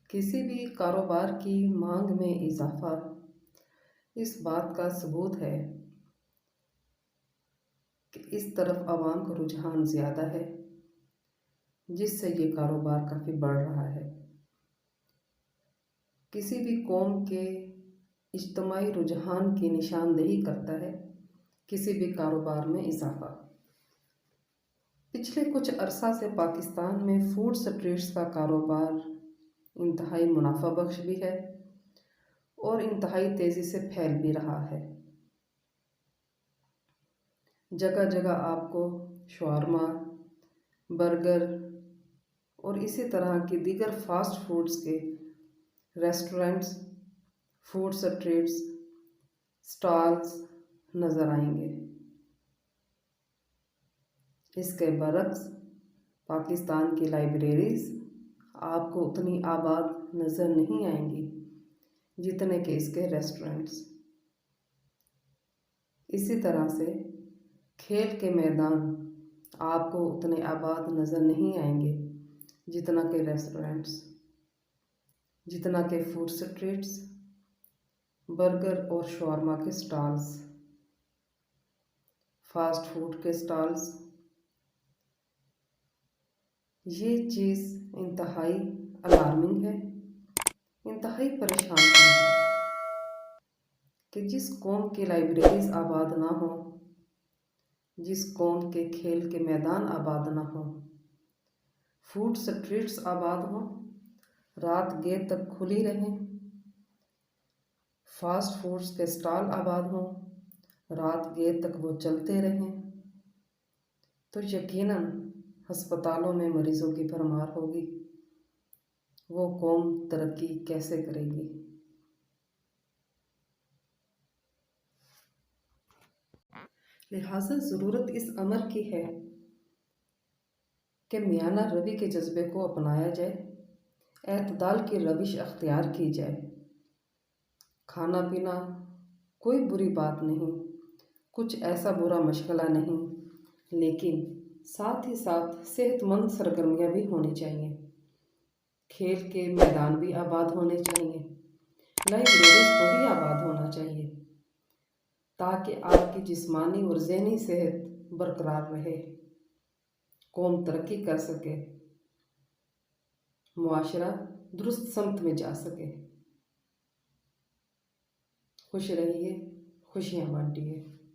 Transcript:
کسی بھی کاروبار کی مانگ میں اضافہ اس بات کا ثبوت ہے کہ اس طرف عوام کا رجحان زیادہ ہے، جس سے یہ کاروبار کافی بڑھ رہا ہے۔ کسی بھی قوم کے اجتماعی رجحان کی نشاندہی کرتا ہے کسی بھی کاروبار میں اضافہ۔ پچھلے کچھ عرصہ سے پاکستان میں فوڈ سٹریٹس کا کاروبار انتہائی منافع بخش بھی ہے اور انتہائی تیزی سے پھیل بھی رہا ہے۔ جگہ جگہ آپ کو شاورما، برگر اور اسی طرح کی دیگر فاسٹ فوڈز کے ریسٹورنٹس، فوڈ سٹریٹس، سٹالز نظر آئیں گے۔ اس کے برعکس پاکستان کی لائبریریز آپ کو اتنی آباد نظر نہیں آئیں گی جتنے کہ اس کے ریسٹورنٹس۔ اسی طرح سے کھیل کے میدان آپ کو اتنے آباد نظر نہیں آئیں گے جتنا کہ ریسٹورنٹس، جتنا کہ فوڈ سٹریٹس، برگر اور شاورما کے سٹالز، فاسٹ فوڈ کے سٹالز۔ یہ چیز انتہائی الارمنگ ہے، انتہائی پریشان کن ہے کہ جس قوم کی لائبریریز آباد نہ ہوں، جس قوم کے کھیل کے میدان آباد نہ ہوں، فوڈ سٹریٹس آباد ہوں، رات دیر تک کھلی رہیں، فاسٹ فوڈز کے سٹال آباد ہوں، رات دیر تک وہ چلتے رہیں، تو یقیناً ہسپتالوں میں مریضوں کی بھرمار ہوگی۔ وہ قوم ترقی کیسے کرے گی؟ لہٰذا ضرورت اس امر کی ہے کہ میانہ روی کے جذبے کو اپنایا جائے، اعتدال کی روش اختیار کی جائے۔ کھانا پینا کوئی بری بات نہیں، کچھ ایسا برا مشغلہ نہیں، لیکن ساتھ ہی ساتھ صحت مند سرگرمیاں بھی ہونی چاہیے۔ کھیل کے میدان بھی آباد ہونے چاہیے، لائبریریز کو بھی آباد ہونا چاہیے، تاکہ آپ کی جسمانی اور ذہنی صحت برقرار رہے، قوم ترقی کر سکے، معاشرہ درست سمت میں جا سکے۔ خوش رہیے، خوشیاں بانٹیے۔